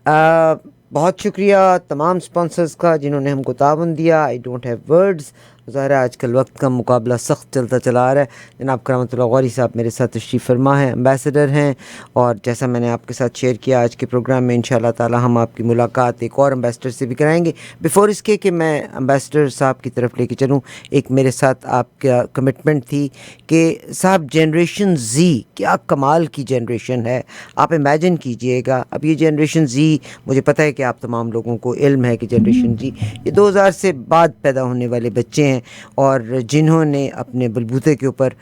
بہت شکریہ تمام سپانسرز کا جنہوں نے ہم کو تعاون دیا. I don't have words. ظاہر ہے آج کل وقت کا مقابلہ سخت چلتا چلا آ رہا ہے. جناب کرامت اللہ غوری صاحب میرے ساتھ تشریف فرما ہیں، امبیسڈر ہیں، اور جیسا میں نے آپ کے ساتھ شیئر کیا آج کے پروگرام میں انشاءاللہ تعالی ہم آپ کی ملاقات ایک اور امبیسڈر سے بھی کرائیں گے. بیفور اس کے کہ میں امبیسڈر صاحب کی طرف لے کے چلوں، ایک میرے ساتھ آپ کا کمٹمنٹ تھی کہ صاحب جنریشن زی کیا کمال کی جنریشن ہے. آپ امیجن کیجئے گا، اب یہ جنریشن زی، مجھے پتہ ہے کہ آپ تمام لوگوں کو علم ہے کہ جنریشن زی یہ 2000 سے بعد پیدا ہونے والے بچے ہیں، اور جنہوں نے اپنے بلبوتے کے اوپر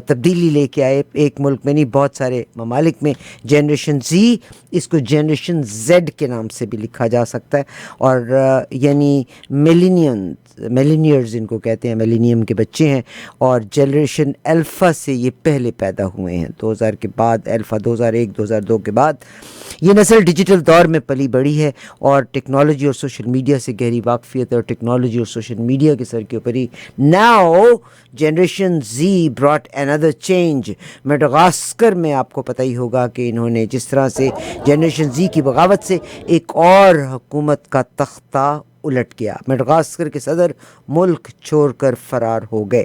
تبدیلی لے کے آئے. ایک ملک میں نہیں، بہت سارے ممالک میں جنریشن زی، اس کو جنریشن زیڈ کے نام سے بھی لکھا جا سکتا ہے، اور یعنی میلینیئرز ان کو کہتے ہیں، میلینیم کے بچے ہیں. اور جنریشن الفا سے یہ پہلے پیدا ہوئے ہیں، 2000 کے بعد، الفا 2001 2002 کے بعد. یہ نسل ڈیجیٹل دور میں پلی بڑھی ہے، اور ٹیکنالوجی اور سوشل میڈیا سے گہری واقفیت اور ٹیکنالوجی اور سوشل میڈیا کے سر کے اوپر ہی ناؤ جنریشن زی براٹ اندر چینج. میڈغاسکر میں آپ کو پتہ ہی ہوگا کہ انہوں نے جس طرح سے جنریشن زی کی بغاوت سے ایک اور حکومت کا تختہ الٹ گیا. میڈغاسکر کے صدر ملک چھوڑ کر فرار ہو گئے.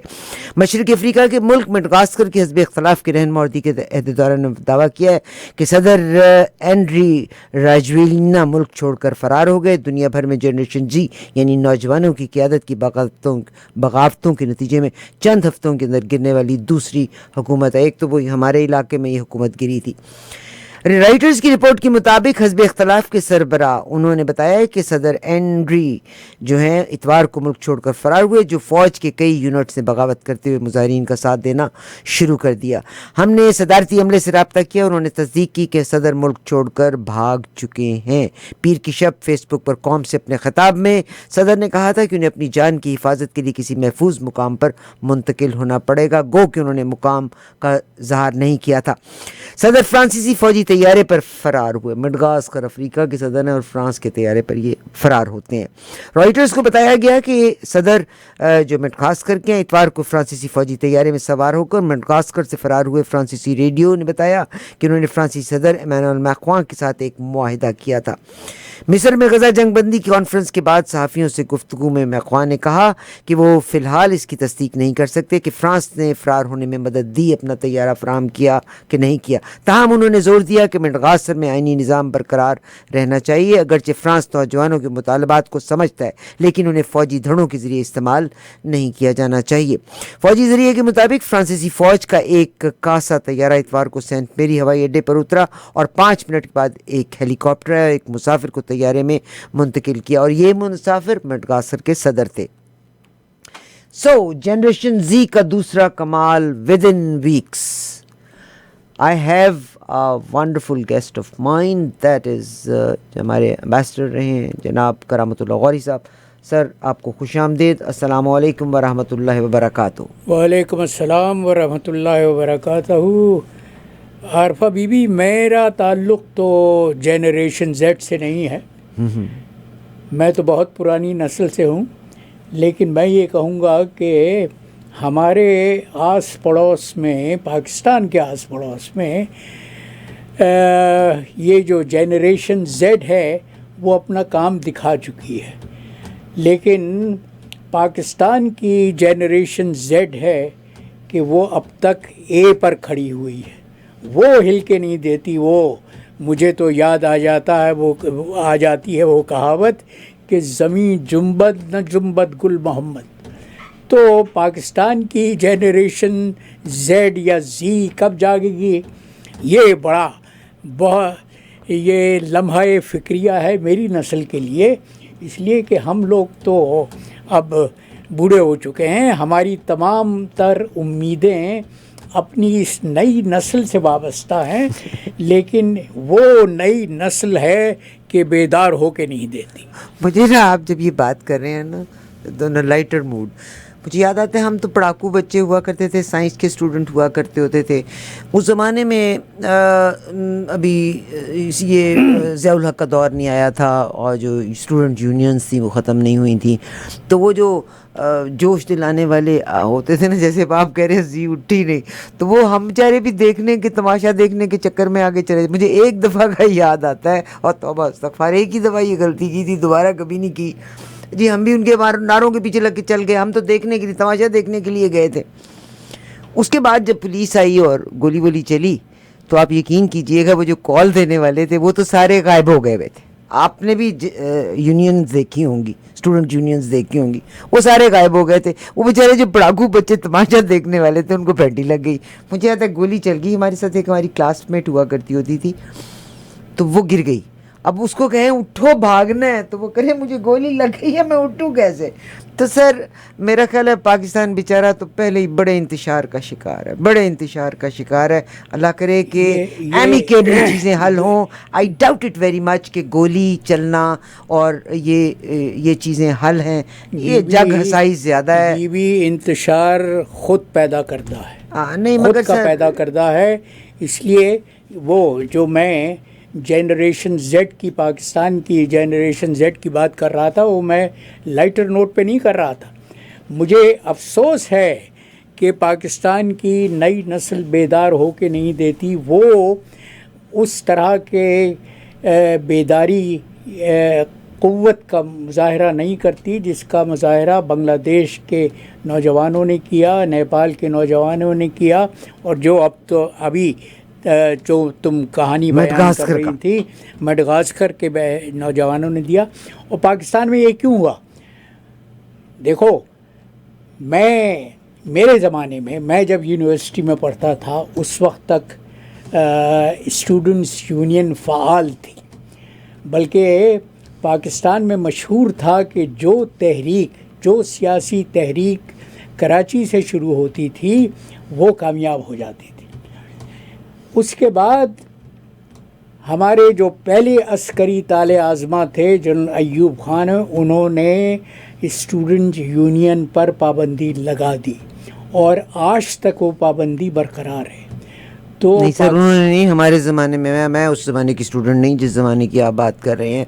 مشرقی افریقہ کے ملک میڈغاسکر کی حزب اختلاف کے رہنما اور دیگر عہدیداروں نے دعویٰ کیا ہے کہ صدر اینڈری راجویلینا ملک چھوڑ کر فرار ہو گئے. دنیا بھر میں جنریشن جی یعنی نوجوانوں کی قیادت کی بغاوتوں کے نتیجے میں چند ہفتوں کے اندر گرنے والی دوسری حکومت ہے. ایک تو وہ ہمارے علاقے میں یہ حکومت گری تھی. رائٹرز کی رپورٹ کے مطابق حزب اختلاف کے سربراہ انہوں نے بتایا کہ صدر اینڈری جو ہیں اتوار کو ملک چھوڑ کر فرار ہوئے، جو فوج کے کئی یونٹس نے بغاوت کرتے ہوئے مظاہرین کا ساتھ دینا شروع کر دیا. ہم نے صدارتی عملے سے رابطہ کیا، انہوں نے تصدیق کی کہ صدر ملک چھوڑ کر بھاگ چکے ہیں. پیر کی شب فیس بک پر قوم سے اپنے خطاب میں صدر نے کہا تھا کہ انہیں اپنی جان کی حفاظت کے لیے کسی محفوظ مقام پر منتقل ہونا پڑے گا، گو کہ انہوں نے مقام کا اظہار نہیں کیا تھا. صدر فرانسیسی فوجی طیارے پر فرار ہوئے. مڈغاسکر افریقہ کے صدر ہیں اور فرانس کے طیارے پر یہ فرار ہوتے ہیں. رائٹرز کو بتایا گیا کہ صدر جو مڈغاسکر کے ہیں اتوار کو فرانسیسی فوجی طیارے میں سوار ہو کر مڈغاسکر سے فرار ہوئے. فرانسیسی ریڈیو نے بتایا کہ انہوں نے فرانسیسی صدر ایمانوئل میکرون کے ساتھ ایک معاہدہ کیا تھا. مصر میں غزہ جنگ بندی کی کانفرنس کے بعد صحافیوں سے گفتگو میں میکرون نے کہا کہ وہ فی الحال اس کی تصدیق نہیں کر سکتے کہ فرانس نے فرار ہونے میں مدد دی، اپنا طیارہ فراہم کیا کہ نہیں کیا. تاہم انہوں نے زور دیا کہ مڈغاسکر میں آئینی نظام برقرار رہنا چاہیے. اگرچہ فرانس نوجوانوں کے مطالبات کو سمجھتا ہے، لیکن انہیں فوجی دھڑوں کے ذریعے استعمال نہیں کیا جانا چاہیے. فوجی ذریعے کے مطابق فرانسیسی فوج کا ایک کاسا طیارہ اتوار کو سینٹ میری ہوائی اڈے پر اترا اور 5 منٹ کے بعد ایک ہیلی کاپٹر ایک مسافر کو طیارے میں منتقل کیا، اور یہ مسافر مڈغاسکر کے صدر تھے. جنریشن زی کا دوسرا کمال within weeks. I have a wonderful guest of mine that is ہمارے امبیسڈر رہے ہیں جناب کرامت اللہ غوری صاحب. سر آپ کو خوش آمدید. السلام علیکم ورحمۃ اللہ وبرکاتہ. وعلیکم السلام ورحمۃ اللہ وبرکاتہ. عارفہ بی بی، میرا تعلق تو جنریشن زیڈ سے نہیں ہے، میں تو بہت پرانی نسل سے ہوں. لیکن میں یہ کہوں گا کہ ہمارے آس پڑوس میں، پاکستان کے آس پڑوس میں یہ جو جنریشن زیڈ ہے وہ اپنا کام دکھا چکی ہے. لیکن پاکستان کی جنریشن زیڈ ہے کہ وہ اب تک اے پر کھڑی ہوئی ہے، وہ ہل کے نہیں دیتی. وہ مجھے تو یاد آ جاتی ہے وہ کہاوت کہ زمین جنبد نہ جنبد گل محمد. تو پاکستان کی جنریشن زیڈ یا زی کب جاگے گی؟ یہ لمحہ فکریہ ہے میری نسل کے لیے، اس لیے کہ ہم لوگ تو اب بوڑھے ہو چکے ہیں. ہماری تمام تر امیدیں اپنی اس نئی نسل سے وابستہ ہیں، لیکن وہ نئی نسل ہے کہ بیدار ہو کے نہیں دیتی. مجھے نا آپ جب یہ بات کر رہے ہیں نا دونوں لائٹر موڈ، مجھے یاد آتا ہے ہم تو پڑھاکو بچے ہوا کرتے تھے, سائنس کے اسٹوڈنٹ ہوا کرتے ہوتے تھے. اس زمانے میں ابھی یہ ضیاء الحق کا دور نہیں آیا تھا, اور جو اسٹوڈنٹ یونینس تھیں وہ ختم نہیں ہوئی تھیں. تو وہ جو جوش دلانے والے ہوتے تھے نا, جیسے آپ کہہ رہے ہیں زی اٹھی نہیں, تو وہ ہم بیچارے بھی دیکھنے کے, تماشا دیکھنے کے چکر میں آگے چلے. مجھے ایک دفعہ کا یاد آتا ہے, اور توبہ استغفار, ایک ہی دفعہ یہ غلطی کی تھی, دوبارہ کبھی نہیں کی جی. ہم بھی ان کے نعروں کے پیچھے لگ کے چل گئے, ہم تو دیکھنے کے لیے, تماشا دیکھنے کے لیے گئے تھے. اس کے بعد جب پولیس آئی اور گولی وولی چلی, تو آپ یقین کیجئے گا وہ جو کال دینے والے تھے وہ تو سارے غائب ہو گئے ہوئے تھے. آپ نے بھی یونینز دیکھی ہوں گی, اسٹوڈنٹ یونینز دیکھی ہوں گی, وہ سارے غائب ہو گئے تھے. وہ بیچارے جو پڑھاکو بچے تماشا دیکھنے والے تھے ان کو پھیٹی لگ گئی. مجھے یاد ہے گولی چل گئی. ہمارے ساتھ ایک ہماری کلاس میٹ ہوا کرتی ہوتی تھی, تو وہ گر گئی. اب اس کو کہیں اٹھو بھاگنا ہے, تو وہ کہے مجھے گولی لگ گئی ہے, میں اٹھوں کیسے؟ تو سر میرا خیال ہے پاکستان بیچارہ تو پہلے ہی بڑے انتشار کا شکار ہے, بڑے انتشار کا شکار ہے. اللہ کرے کہ ایمیکیبل چیزیں حل ہوں. I doubt it very much کہ گولی چلنا اور یہ چیزیں حل ہیں. یہ جگ ہسائی زیادہ ہے. یہ بھی انتشار خود پیدا کرتا ہے, نہیں خود مگر کا پیدا کرتا ہے. اس لیے وہ جو میں جنریشن زیڈ کی, پاکستان کی جنریشن زیڈ کی بات کر رہا تھا, وہ میں لائٹر نوٹ پہ نہیں کر رہا تھا. مجھے افسوس ہے کہ پاکستان کی نئی نسل بیدار ہو کے نہیں دیتی. وہ اس طرح کے بیداری قوت کا مظاہرہ نہیں کرتی جس کا مظاہرہ بنگلہ دیش کے نوجوانوں نے کیا, نیپال کے نوجوانوں نے کیا, اور جو ابھی جو تم کہانی بیان کر رہی تھی مڈغاسکر کے نوجوانوں نے دیا. اور پاکستان میں یہ کیوں ہوا؟ دیکھو, میرے زمانے میں, میں جب یونیورسٹی میں پڑھتا تھا اس وقت تک اسٹوڈنٹس یونین فعال تھی. بلکہ پاکستان میں مشہور تھا کہ جو سیاسی تحریک کراچی سے شروع ہوتی تھی وہ کامیاب ہو جاتی تھی. اس کے بعد ہمارے جو پہلے عسکری طالع آزما تھے جنرل ایوب خان, انہوں نے اسٹوڈنٹ یونین پر پابندی لگا دی, اور آج تک وہ پابندی برقرار ہے. تو نہیں سر, انہوں نے نہیں. ہمارے زمانے میں اس زمانے کی اسٹوڈنٹ نہیں جس زمانے کی آپ بات کر رہے ہیں.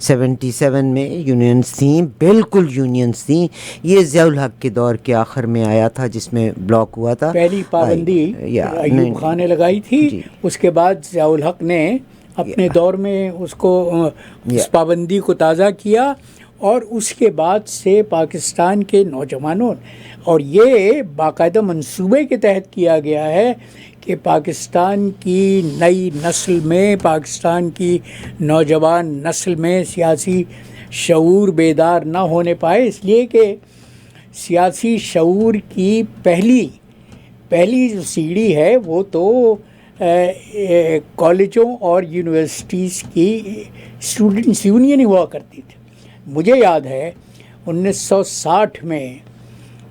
77 میں یونینز تھیں, بالکل یونینز تھیں. یہ ضیاء الحق کے دور کے آخر میں آیا تھا جس میں بلاک ہوا تھا. پہلی پابندی ایوب خان نے لگائی تھی. اس کے بعد ضیاء الحق نے اپنے دور میں اس پابندی کو تازہ کیا, اور اس کے بعد سے پاکستان کے نوجوانوں, اور یہ باقاعدہ منصوبے کے تحت کیا گیا ہے کہ پاکستان کی نئی نسل میں, پاکستان کی نوجوان نسل میں سیاسی شعور بیدار نہ ہونے پائے. اس لیے کہ سیاسی شعور کی پہلی جو سیڑھی ہے وہ تو کالجوں اور یونیورسٹیز کی اسٹوڈنٹس یونین ہوا کرتی تھی. مجھے یاد ہے 1960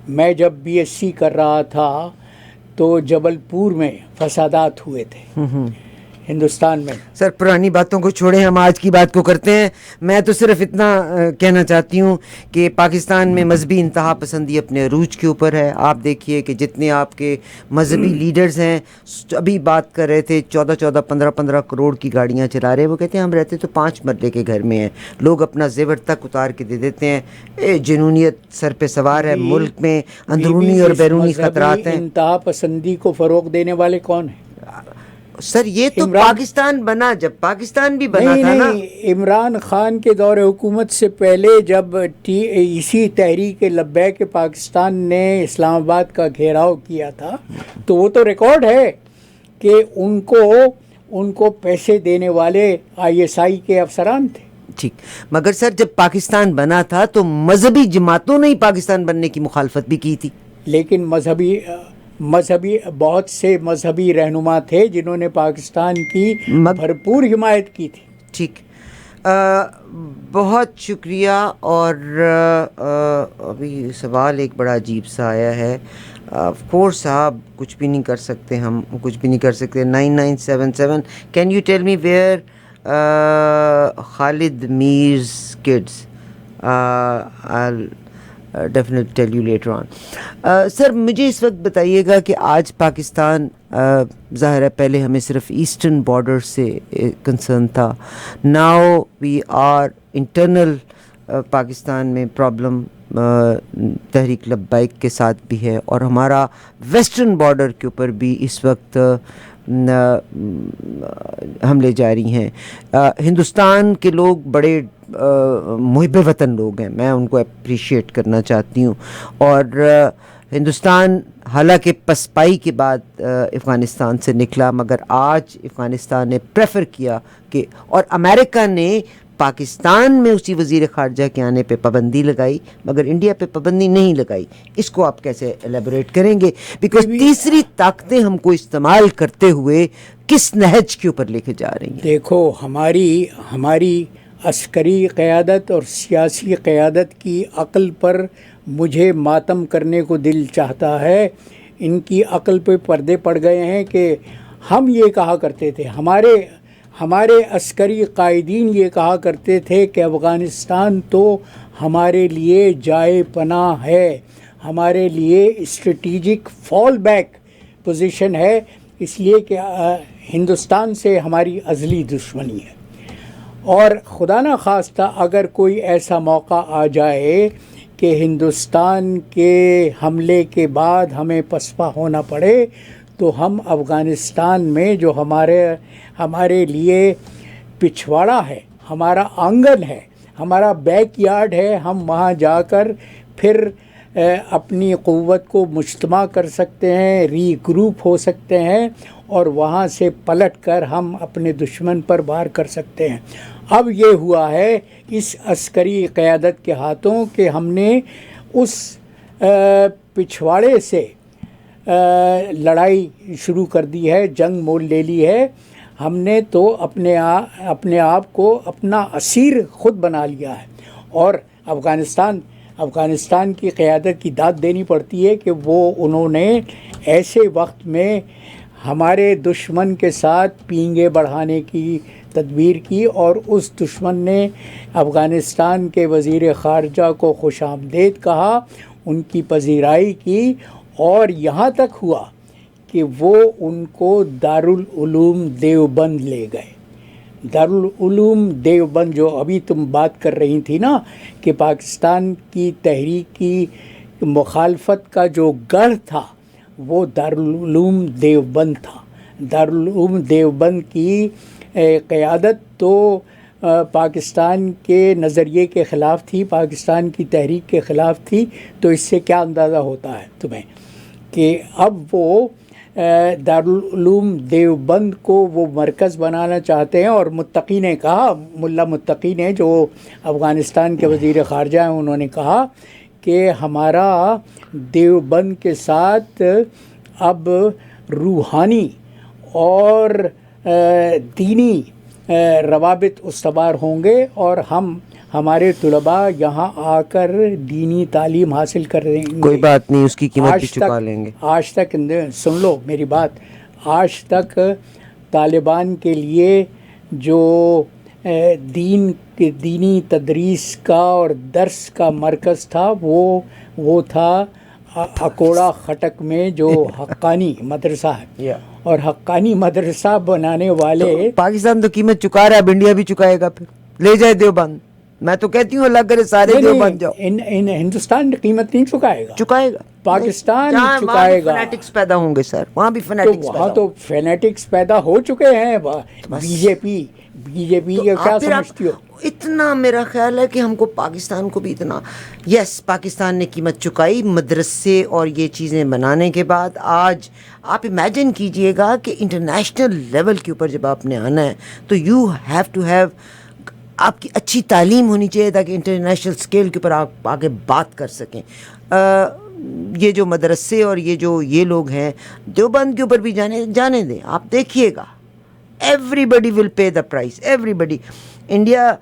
میں جب بی ایس سی کر رہا تھا تو جبل پور میں فسادات ہوئے تھے ہندوستان میں. سر پرانی باتوں کو چھوڑیں, ہم آج کی بات کو کرتے ہیں. میں تو صرف اتنا کہنا چاہتی ہوں کہ پاکستان میں مذہبی انتہا پسندی اپنے عروج کے اوپر ہے. آپ دیکھیے کہ جتنے آپ کے مذہبی لیڈرز ہیں, ابھی بات کر رہے تھے 14 15 کروڑ کی گاڑیاں چلا رہے. وہ کہتے ہیں ہم رہتے تو 5 مرلے کے گھر میں ہیں, لوگ اپنا زیور تک اتار کے دے دیتے ہیں. جنونیت سر پہ سوار ہے. ملک میں اندرونی اور بیرونی خطرات ہیں. انتہا پسندی کو فروغ دینے والے کون ہیں؟ سر یہ تو پاکستان بنا, جب پاکستان بھی بنا تھا نا. عمران خان کے دور حکومت سے پہلے جب اسی تحریک لبیک پاکستان نے اسلام آباد کا گھیراؤ کیا تھا تو وہ تو ریکارڈ ہے کہ ان کو پیسے دینے والے ISI کے افسران تھے. ٹھیک, مگر سر جب پاکستان بنا تھا تو مذہبی جماعتوں نے ہی پاکستان بننے کی مخالفت بھی کی تھی. لیکن مذہبی بہت سے مذہبی رہنما تھے جنہوں نے پاکستان کی بھرپور حمایت کی تھی. ٹھیک, بہت شکریہ. اور ابھی سوال ایک بڑا عجیب سا آیا ہے. آف کورس صاحب کچھ بھی نہیں کر سکتے, ہم کچھ بھی نہیں کر سکتے. 9977 can you tell me where Khalid میرز kids definitely tell you later on. Sir مجھے اس وقت بتائیے گا کہ آج پاکستان ظاہر ہے پہلے ہمیں صرف ایسٹرن بارڈر سے کنسرن تھا. Now we are internal Pakistan میں پرابلم تحریک لبیک کے ساتھ بھی ہے, اور ہمارا ویسٹرن بارڈر کے اوپر بھی اس وقت حملے جاری ہیں. ہندوستان کے لوگ بڑے محب وطن لوگ ہیں, میں ان کو اپریشیٹ کرنا چاہتی ہوں, اور ہندوستان حالانکہ پسپائی کے بعد افغانستان سے نکلا, مگر آج افغانستان نے پریفر کیا کہ, اور امریکہ نے پاکستان میں اسی وزیر خارجہ کے آنے پہ پابندی لگائی مگر انڈیا پہ پابندی نہیں لگائی. اس کو آپ کیسے ایلیبوریٹ کریں گے؟ بیکاز تیسری طاقتیں ہم کو استعمال کرتے ہوئے کس نہج کے اوپر لے کے جا رہی ہیں؟ دیکھو ہماری عسکری قیادت اور سیاسی قیادت کی عقل پر مجھے ماتم کرنے کو دل چاہتا ہے. ان کی عقل پہ پردے پڑ گئے ہیں کہ ہم یہ کہا کرتے تھے, ہمارے عسکری قائدین یہ کہا کرتے تھے کہ افغانستان تو ہمارے لیے جائے پناہ ہے, ہمارے لیے اسٹریٹجک فال بیک پوزیشن ہے, اس لیے کہ ہندوستان سے ہماری ازلی دشمنی ہے. اور خدا نہ خواستہ اگر کوئی ایسا موقع آ جائے کہ ہندوستان کے حملے کے بعد ہمیں پسپا ہونا پڑے, تو ہم افغانستان میں جو ہمارے لیے پچھواڑا ہے, ہمارا آنگن ہے, ہمارا بیک یارڈ ہے, ہم وہاں جا کر پھر اپنی قوت کو مجتمع کر سکتے ہیں, ری گروپ ہو سکتے ہیں, اور وہاں سے پلٹ کر ہم اپنے دشمن پر وار کر سکتے ہیں. اب یہ ہوا ہے اس عسکری قیادت کے ہاتھوں کہ ہم نے اس پچھواڑے سے لڑائی شروع کر دی ہے, جنگ مول لے لی ہے. ہم نے تو اپنے آپ کو اپنا اسیر خود بنا لیا ہے, اور افغانستان کی قیادت کی داد دینی پڑتی ہے کہ انہوں نے ایسے وقت میں ہمارے دشمن کے ساتھ پینگے بڑھانے کی تدبیر کی, اور اس دشمن نے افغانستان کے وزیر خارجہ کو خوش آمدید کہا, ان کی پذیرائی کی, اور یہاں تک ہوا کہ وہ ان کو دارالعلوم دیوبند لے گئے. دارالعلوم دیوبند جو ابھی تم بات کر رہی تھی نا کہ پاکستان کی تحریک کی مخالفت کا جو گڑھ تھا وہ دارالعلوم دیوبند تھا. دارالعلوم دیوبند کی قیادت تو پاکستان کے نظریے کے خلاف تھی, پاکستان کی تحریک کے خلاف تھی. تو اس سے کیا اندازہ ہوتا ہے تمہیں کہ اب وہ دارالعلوم دیوبند کو وہ مرکز بنانا چاہتے ہیں. اور متقی نے کہا, ملا متقی نے جو افغانستان کے وزیر خارجہ ہیں, انہوں نے کہا کہ ہمارا دیوبند کے ساتھ اب روحانی اور دینی روابط استوار ہوں گے, اور ہمارے طلباء یہاں آ کر دینی تعلیم حاصل کر رہے ہیں. کوئی بات نہیں, اس کی قیمت بھی چکا لیں گے. آج تک سن لو میری بات, آج تک طالبان کے لیے جو دینی تدریس کا اور درس کا مرکز تھا وہ تھا اکوڑا خٹک میں جو حقانی مدرسہ ہے. اور حقانی مدرسہ بنانے والے پاکستان تو قیمت چکا رہا ہے, اب انڈیا بھی چکائے گا, پھر لے جائے دیوبند. میں تو کہتی ہوں اللہ کرے سارے دیوبند جاؤ. ہندوستان قیمت نہیں چکائے گا, پاکستان چکائے گا. فنیٹکس پیدا ہوں گے سر, وہاں بھی فنیٹکس وہاں تو فنیٹکس پیدا ہو چکے ہیں. بی جے پی کیا سمجھتی ہو؟ اتنا میرا خیال ہے کہ ہم کو پاکستان کو بھی اتنا, یس پاکستان نے قیمت چکائی مدرسے اور یہ چیزیں بنانے کے بعد. آج آپ امیجن کیجئے گا کہ انٹرنیشنل لیول کے اوپر جب آپ نے آنا ہے تو یو ہیو ٹو ہیو, آپ کی اچھی تعلیم ہونی چاہیے تاکہ انٹرنیشنل اسکیل کے اوپر آپ آگے بات کر سکیں. یہ جو مدرسے اور یہ لوگ ہیں دیوبند کے اوپر بھی جانے دیں, آپ دیکھیے گا everybody will pay the price, everybody. India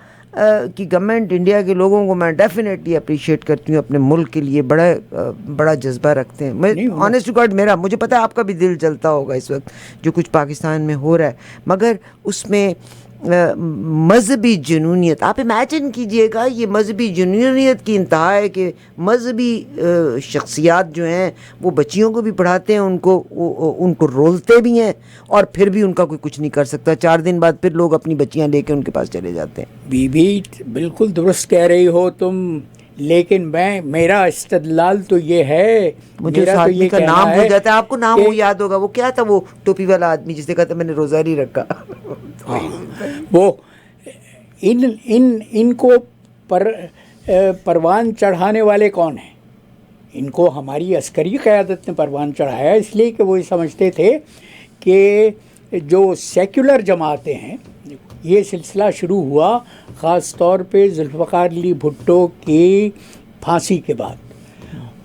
کی گورنمنٹ, انڈیا کے لوگوں کو میں ڈیفینیٹلی اپریشیٹ کرتی ہوں, اپنے ملک کے لیے بڑا جذبہ رکھتے ہیں. آنیسٹ ٹو گاڈ مجھے پتا ہے آپ کا بھی دل جلتا ہوگا اس وقت جو کچھ پاکستان میں ہو رہا ہے, مگر اس میں مذہبی جنونیت، آپ امیجن کیجئے گا، یہ مذہبی جنونیت کی انتہا ہے کہ مذہبی شخصیات جو ہیں وہ بچیوں کو بھی پڑھاتے ہیں، ان کو رولتے بھی ہیں، اور پھر بھی ان کا کوئی کچھ نہیں کر سکتا. 4 دن بعد پھر لوگ اپنی بچیاں لے کے ان کے پاس چلے جاتے ہیں. بی بالکل درست کہہ رہی ہو تم، لیکن میرا استدلال تو یہ ہے، مجھے اس میرا تو آدمی یہ کا کہنا نام ہے بھول جاتا ہے. آپ کو نام کہ وہ یاد ہوگا، وہ کیا تھا وہ ٹوپی والا آدمی جس نے کہا تھا میں نے روزہ نہیں رکھا. وہ ان کو پروان چڑھانے والے کون ہیں؟ ان کو ہماری عسکری قیادت نے پروان چڑھایا، اس لیے کہ وہ یہ سمجھتے تھے کہ جو سیکولر جماعتیں ہیں، یہ سلسلہ شروع ہوا خاص طور پہ ذوالفقار علی بھٹو کی پھانسی کے بعد.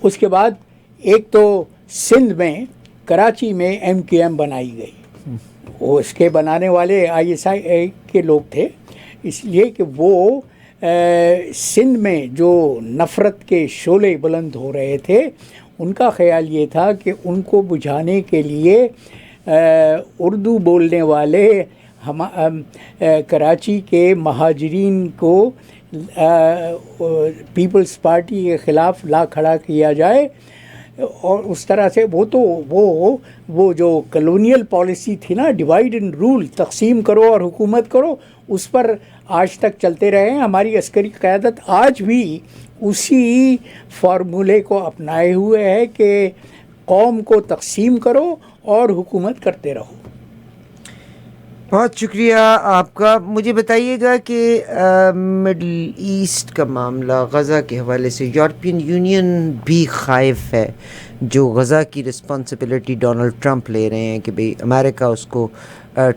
اس کے بعد ایک تو سندھ میں کراچی میں MQM بنائی گئی، وہ اس کے بنانے والے ISI کے لوگ تھے، اس لیے کہ وہ سندھ میں جو نفرت کے شعلے بلند ہو رہے تھے، ان کا خیال یہ تھا کہ ان کو بجھانے کے لیے اردو بولنے والے کراچی کے مہاجرین کو پیپلز پارٹی کے خلاف لا کھڑا کیا جائے، اور اس طرح سے وہ جو کلونیل پالیسی تھی نا، ڈیوائیڈ اینڈ رول، تقسیم کرو اور حکومت کرو، اس پر آج تک چلتے رہے ہیں. ہماری عسکری قیادت آج بھی اسی فارمولے کو اپنائے ہوئے ہے کہ قوم کو تقسیم کرو اور حکومت کرتے رہو. بہت شکریہ آپ کا. مجھے بتائیے گا کہ مڈل ایسٹ کا معاملہ غزہ کے حوالے سے یورپین یونین بھی خائف ہے، جو غزہ کی رسپانسبلٹی ڈونلڈ ٹرمپ لے رہے ہیں کہ بھئی امریکہ اس کو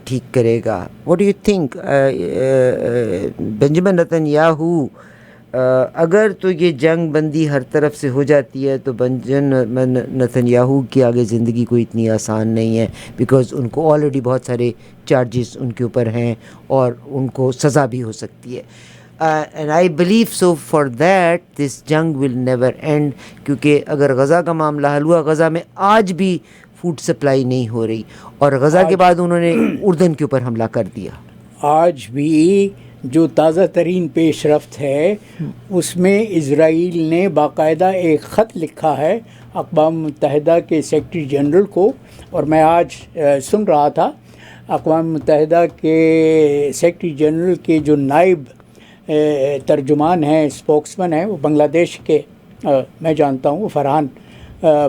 ٹھیک کرے گا. What do you think? Benjamin Netanyahu, اگر تو یہ جنگ بندی ہر طرف سے ہو جاتی ہے تو بنجمن نتن یاہو کی آگے زندگی کوئی اتنی آسان نہیں ہے، بیکاز ان کو آلریڈی بہت سارے چارجز ان کے اوپر ہیں اور ان کو سزا بھی ہو سکتی ہے. And I believe so for that this جنگ ول نیور اینڈ، کیونکہ اگر غزہ کا معاملہ حل ہوا، غزہ میں آج بھی فوڈ سپلائی نہیں ہو رہی، اور غزہ کے بعد انہوں نے اردن کے اوپر حملہ کر دیا. آج بھی جو تازہ ترین پیش رفت ہے اس میں اسرائیل نے باقاعدہ ایک خط لکھا ہے اقوام متحدہ کے سیکرٹری جنرل کو، اور میں آج سن رہا تھا اقوام متحدہ کے سیکرٹری جنرل کے جو نائب ترجمان ہیں، اسپوکسمین ہیں، وہ بنگلہ دیش کے میں جانتا ہوں، وہ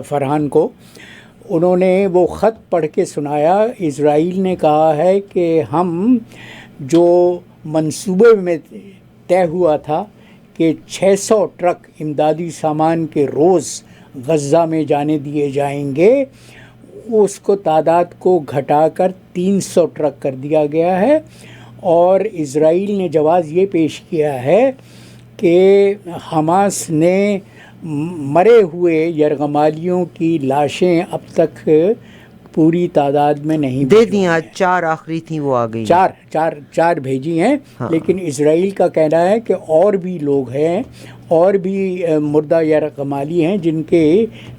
فرحان کو، انہوں نے وہ خط پڑھ کے سنایا. اسرائیل نے کہا ہے کہ ہم جو منصوبے میں طے ہوا تھا کہ 600 ٹرک امدادی سامان کے روز غزہ میں جانے دیے جائیں گے، اس کو تعداد کو گھٹا کر 300 ٹرک کر دیا گیا ہے. اور اسرائیل نے جواز یہ پیش کیا ہے کہ حماس نے مرے ہوئے یرغمالیوں کی لاشیں اب تک پوری تعداد میں نہیں دے دیں. آج 4 آخری تھیں، وہ آ گئی، چار بھیجی ہیں. لیکن اسرائیل کا کہنا ہے کہ اور بھی لوگ ہیں، اور بھی مردہ یرغمالی ہیں جن کے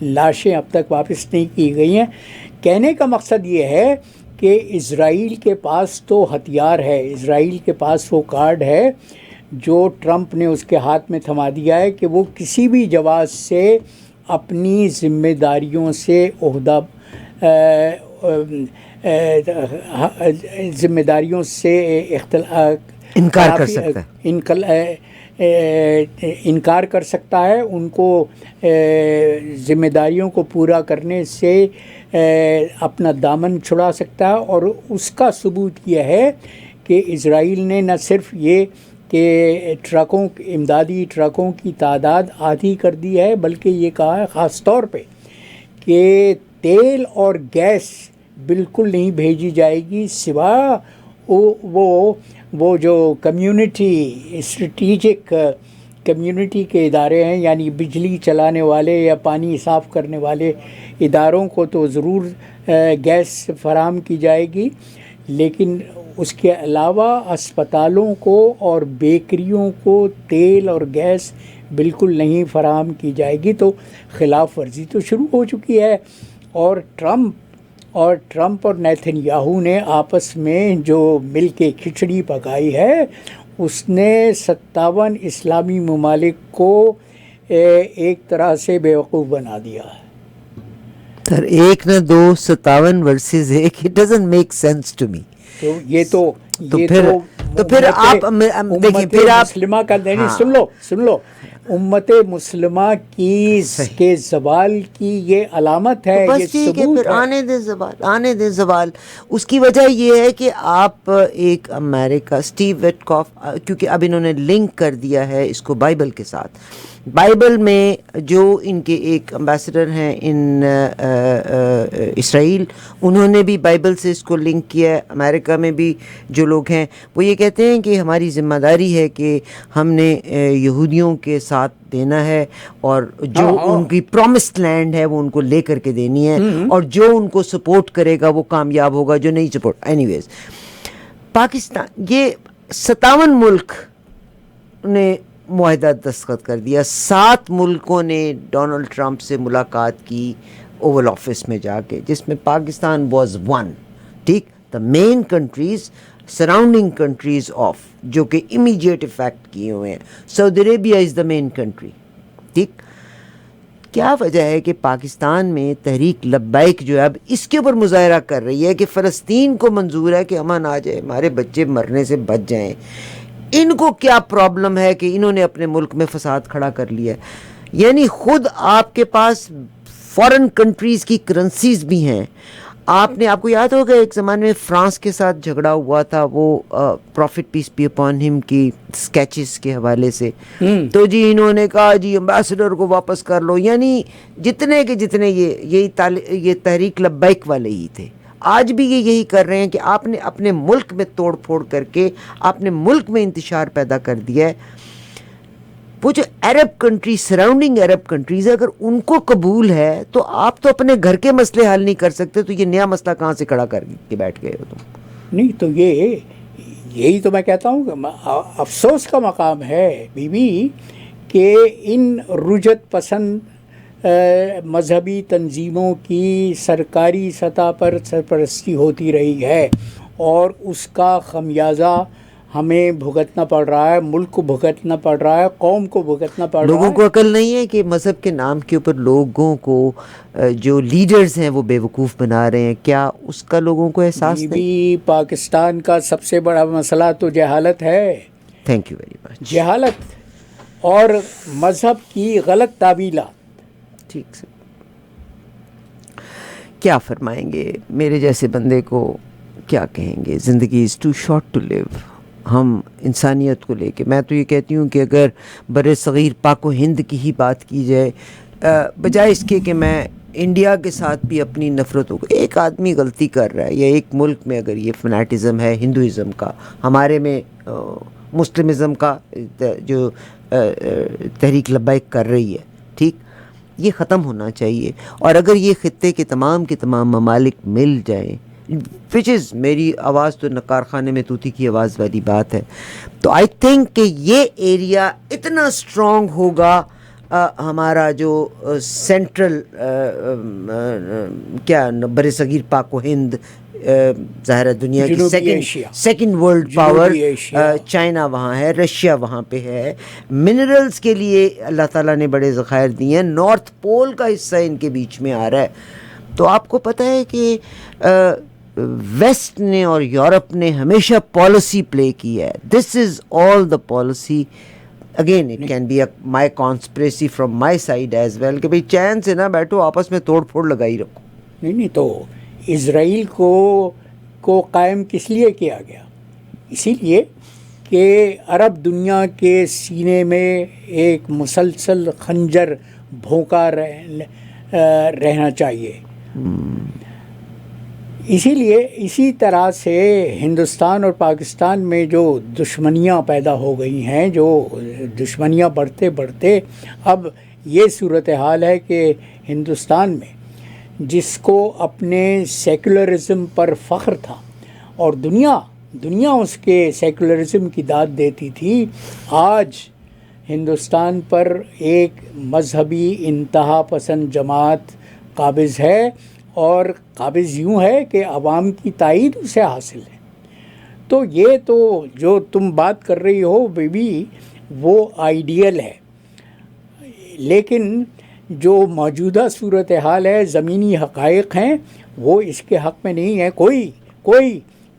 لاشیں اب تک واپس نہیں کی گئی ہیں. کہنے کا مقصد یہ ہے کہ اسرائیل کے پاس تو ہتھیار ہے، اسرائیل کے پاس وہ کارڈ ہے جو ٹرمپ نے اس کے ہاتھ میں تھما دیا ہے کہ وہ کسی بھی جواز سے اپنی ذمہ داریوں سے انکار کر سکتا ہے، انکار کر سکتا ہے. ان کو ذمہ داریوں کو پورا کرنے سے اپنا دامن چھڑا سکتا ہے. اور اس کا ثبوت یہ ہے کہ اسرائیل نے نہ صرف یہ کہ امدادی ٹرکوں کی تعداد آدھی کر دی ہے، بلکہ یہ کہا ہے خاص طور پہ کہ تیل اور گیس بالکل نہیں بھیجی جائے گی، سوا وہ جو اسٹریٹجک کمیونٹی کے ادارے ہیں، یعنی بجلی چلانے والے یا پانی صاف کرنے والے اداروں کو تو ضرور گیس فراہم کی جائے گی، لیکن اس کے علاوہ اسپتالوں کو اور بیکریوں کو تیل اور گیس بالکل نہیں فراہم کی جائے گی. تو خلاف ورزی تو شروع ہو چکی ہے، اور ٹرمپ اور ٹرمپ اور نیتن یاہو نے آپس میں جو مل کے کھچڑی پکائی ہے اس نے 57 اسلامی ممالک کو ایک طرح سے بیوقوف بنا دیا ہے. سر ایک نہ دو 57 ورسز ایک, it doesn't make sense to me. تو یہ تو پھر آپ دیکھیں, پھر آپ مسلمہ کا نہیں, سن لو امت مسلمہ کی کے زوال کی یہ علامت ہے, بس یہ ٹھیک ہے, ثبوت پھر ہے. آنے دیں زوال. اس کی وجہ یہ ہے کہ آپ ایک امریکہ اسٹیو وٹکاف, کیونکہ اب انہوں نے لنک کر دیا ہے اس کو بائبل کے ساتھ. بائبل میں جو ان کے ایک امبیسڈر ہیں ان اسرائیل, انہوں نے بھی بائبل سے اس کو لنک کیا ہے. امریکہ میں بھی جو لوگ ہیں وہ یہ کہتے ہیں کہ ہماری ذمہ داری ہے کہ ہم نے یہودیوں کے ساتھ دینا ہے, اور جو ان کی پرومسڈ لینڈ ہے وہ ان کو لے کر کے دینی ہے, اور جو ان کو سپورٹ کرے گا وہ کامیاب ہوگا, جو نہیں سپورٹ. اینی ویز پاکستان, یہ 57 ملک نے معاہدہ دستخط کر دیا. 7 ملکوں نے ڈونلڈ ٹرمپ سے ملاقات کی اوول آفس میں جا کے, جس میں پاکستان واز ون. ٹھیک, the main countries, surrounding countries of, جو کہ امیجیٹ افیکٹ کیے ہوئے ہیں. Saudi Arabia is the main country. ٹھیک, کیا وجہ ہے کہ پاکستان میں تحریک لبیک جو ہے اب اس کے اوپر مظاہرہ کر رہی ہے کہ فلسطین کو منظور ہے کہ امن آ جائے, ہمارے بچے مرنے سے بچ جائیں. ان کو کیا پرابلم ہے کہ انہوں نے اپنے ملک میں فساد کھڑا کر لیا ہے؟ یعنی خود آپ کے پاس فورن کنٹریز کی کرنسیز بھی ہیں. آپ کو یاد ہوگا ایک زمانے میں فرانس کے ساتھ جھگڑا ہوا تھا, وہ profit piece be upon him کی اسکیچز کے حوالے سے, تو جی انہوں نے کہا جی امبیسڈر کو واپس کر لو. یعنی جتنے کے جتنے یہ تحریک لبیک والے ہی تھے, آج بھی یہ یہی کر رہے ہیں کہ آپ نے اپنے ملک میں توڑ پھوڑ کر کے اپنے ملک میں انتشار پیدا کر دیا ہے. وہ جو عرب کنٹری, سراؤنڈنگ عرب کنٹریز, اگر ان کو قبول ہے تو آپ تو اپنے گھر کے مسئلے حل نہیں کر سکتے, تو یہ نیا مسئلہ کہاں سے کھڑا کر کے بیٹھ گئے ہو تم؟ نہیں تو یہی تو میں کہتا ہوں کہ افسوس کا مقام ہے بی بی کہ ان رجت پسند مذہبی تنظیموں کی سرکاری سطح پر سرپرستی ہوتی رہی ہے, اور اس کا خمیازہ ہمیں بھگتنا پڑ رہا ہے, ملک کو بھگتنا پڑ رہا ہے, قوم کو بھگتنا پڑ رہا ہے. لوگوں کو عقل نہیں ہے کہ مذہب کے نام کے اوپر لوگوں کو جو لیڈرز ہیں وہ بے وقوف بنا رہے ہیں. کیا اس کا لوگوں کو احساس نہیں؟ بھی پاکستان کا سب سے بڑا مسئلہ تو جہالت ہے. Thank you very much. جہالت اور مذہب کی غلط تعویلات. ٹھیک سے کیا فرمائیں گے میرے جیسے بندے کو, کیا کہیں گے؟ زندگی از ٹو شارٹ ٹو لیو. ہم انسانیت کو لے کے, میں تو یہ کہتی ہوں کہ اگر بر صغیر پاک و ہند کی ہی بات کی جائے, بجائے اس کے کہ میں انڈیا کے ساتھ بھی اپنی نفرتوں کو, ایک آدمی غلطی کر رہا ہے یا ایک ملک میں اگر یہ فنیٹزم ہے ہندوازم کا, ہمارے میں مسلمزم کا جو تحریک لبیک کر رہی ہے, ٹھیک, یہ ختم ہونا چاہیے. اور اگر یہ خطے کے تمام ممالک مل جائیں, وچ از, میری آواز تو نقار خانے میں طوطی کی آواز والی بات ہے, تو آئی تھنک کہ یہ ایریا اتنا اسٹرانگ ہوگا. ہمارا جو سینٹرل کیا بر صغیر پاک و ہند, ظاہر دنیا کی سیکنڈ ورلڈ پاور, چائنا وہاں ہے, رشیا وہاں پہ ہے, منرلز کے لیے اللہ تعالیٰ نے بڑے ذخائر دیے ہیں, نارتھ پول کا حصہ ان کے بیچ میں آ رہا ہے. تو آپ کو پتہ ہے کہ ویسٹ نے اور یورپ نے ہمیشہ پالیسی پلے کی ہے. This is all the policy. Again it can be my conspiracy from my side as well کہ بھئی چین سے نہ بیٹھو, آپس میں توڑ پھوڑ لگائی رکھو. نہیں تو اسرائیل کو قائم کس لیے کیا گیا؟ اسی لیے کہ عرب دنیا کے سینے میں ایک مسلسل خنجر بھونکا رہنا چاہیے. اسی لیے اسی طرح سے ہندوستان اور پاکستان میں جو دشمنیاں پیدا ہو گئی ہیں, جو دشمنیاں بڑھتے بڑھتے اب یہ صورتحال ہے کہ ہندوستان میں جس کو اپنے سیکولرزم پر فخر تھا اور دنیا اس کے سیکولرزم کی داد دیتی تھی, آج ہندوستان پر ایک مذہبی انتہا پسند جماعت قابض ہے, اور قابض یوں ہے کہ عوام کی تائید اسے حاصل ہے. تو یہ تو جو تم بات کر رہی ہو بیبی وہ آئیڈیل ہے، لیکن جو موجودہ صورتحال ہے، زمینی حقائق ہیں، وہ اس کے حق میں نہیں ہے.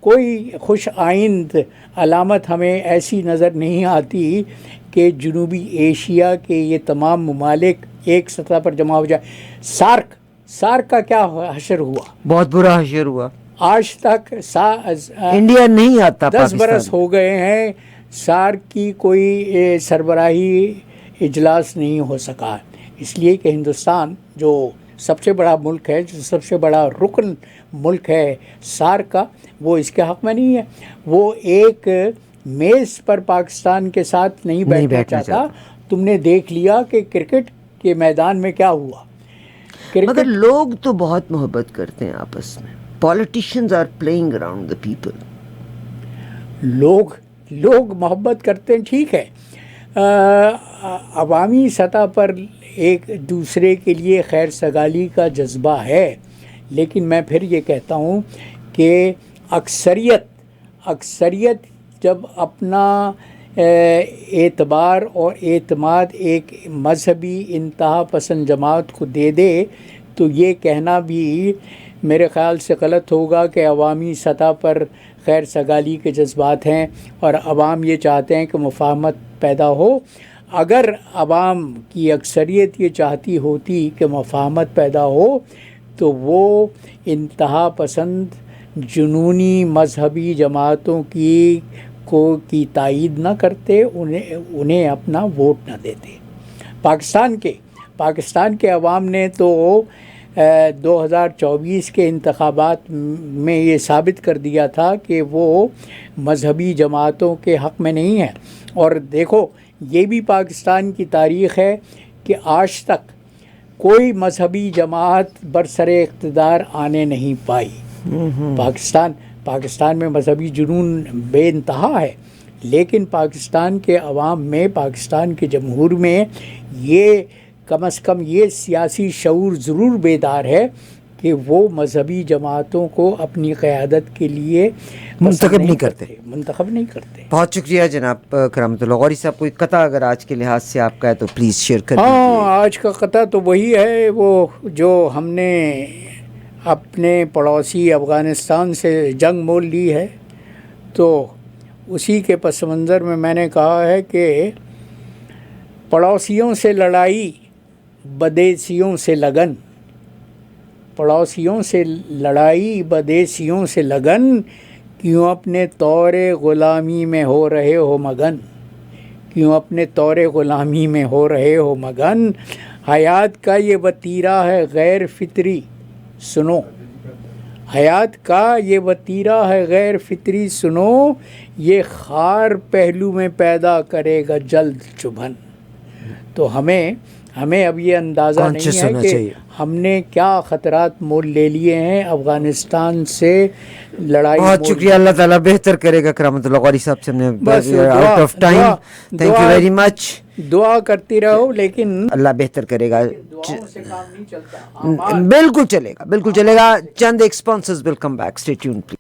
کوئی خوش آئند علامت ہمیں ایسی نظر نہیں آتی کہ جنوبی ایشیا کے یہ تمام ممالک ایک سطح پر جمع ہو جائے. سارک کا کیا حشر ہوا؟ بہت برا حشر ہوا. آج تک انڈیا نہیں آتا. 10 برس ہو گئے ہیں، سارک کی کوئی سربراہی اجلاس نہیں ہو سکا، اس لیے کہ ہندوستان جو سب سے بڑا ملک ہے، جو سب سے بڑا رکن ملک ہے سارک کا، وہ اس کے حق میں نہیں ہے. وہ ایک میز پر پاکستان کے ساتھ نہیں بیٹھنا چاہتا. تم نے دیکھ لیا کہ کرکٹ کے میدان میں کیا ہوا. مگر لوگ تو بہت محبت کرتے ہیں آپس میں. Politicians are playing around the people. لوگ محبت کرتے ہیں، ٹھیک ہے، عوامی سطح پر ایک دوسرے کے لیے خیر سگالی کا جذبہ ہے، لیکن میں پھر یہ کہتا ہوں کہ اکثریت جب اپنا اعتبار اور اعتماد ایک مذہبی انتہا پسند جماعت کو دے دے تو یہ کہنا بھی میرے خیال سے غلط ہوگا کہ عوامی سطح پر خیر سگالی کے جذبات ہیں اور عوام یہ چاہتے ہیں کہ مفاہمت پیدا ہو. اگر عوام کی اکثریت یہ چاہتی ہوتی کہ مفاہمت پیدا ہو تو وہ انتہا پسند جنونی مذہبی جماعتوں کی تائید نہ کرتے، انہیں اپنا ووٹ نہ دیتے. پاکستان کے عوام نے تو 2024 کے انتخابات میں یہ ثابت کر دیا تھا کہ وہ مذہبی جماعتوں کے حق میں نہیں ہے. اور دیکھو، یہ بھی پاکستان کی تاریخ ہے کہ آج تک کوئی مذہبی جماعت برسر اقتدار آنے نہیں پائی. پاکستان میں مذہبی جنون بے انتہا ہے، لیکن پاکستان کے عوام میں، پاکستان کے جمہور میں یہ کم از کم یہ سیاسی شعور ضرور بیدار ہے کہ وہ مذہبی جماعتوں کو اپنی قیادت کے لیے منتخب نہیں کرتے. بہت شکریہ جناب کرامت اللہ غوری صاحب. کوئی قطع اگر آج کے لحاظ سے آپ کا ہے تو پلیز شیئر کر دیجیے. آج کا قطع تو وہی ہے، وہ جو ہم نے اپنے پڑوسی افغانستان سے جنگ مول لی ہے، تو اسی کے پس منظر میں نے کہا ہے کہ پڑوسیوں سے لڑائی، بدیسیوں سے لگن. پڑوسیوں سے لڑائی، بدیسیوں سے لگن، کیوں اپنے طور غلامی میں ہو رہے ہو مگن. کیوں اپنے طور غلامی میں ہو رہے ہو مگن. حیات کا یہ وتیرہ ہے غیر فطری سنو. حیات کا یہ وتیرہ ہے غیر فطری سنو. یہ خار پہلو میں پیدا کرے گا جلد چبھن. تو ہمیں اب یہ اندازہ نہیں ہے کہ ہم نے کیا خطرات مول لے لیے ہیں افغانستان سے لڑائی. بہت شکریہ. اللہ تعالیٰ بہتر کرے گا. کرامت اللہ غوری صاحب سے ہم نے out of time. Thank you very much. دعا کرتی رہو، لیکن اللہ بہتر کرے گا. دعاؤں سے کام نہیں چلتا. بالکل چلے گا. چند ایک sponsors will come back. Stay tuned please.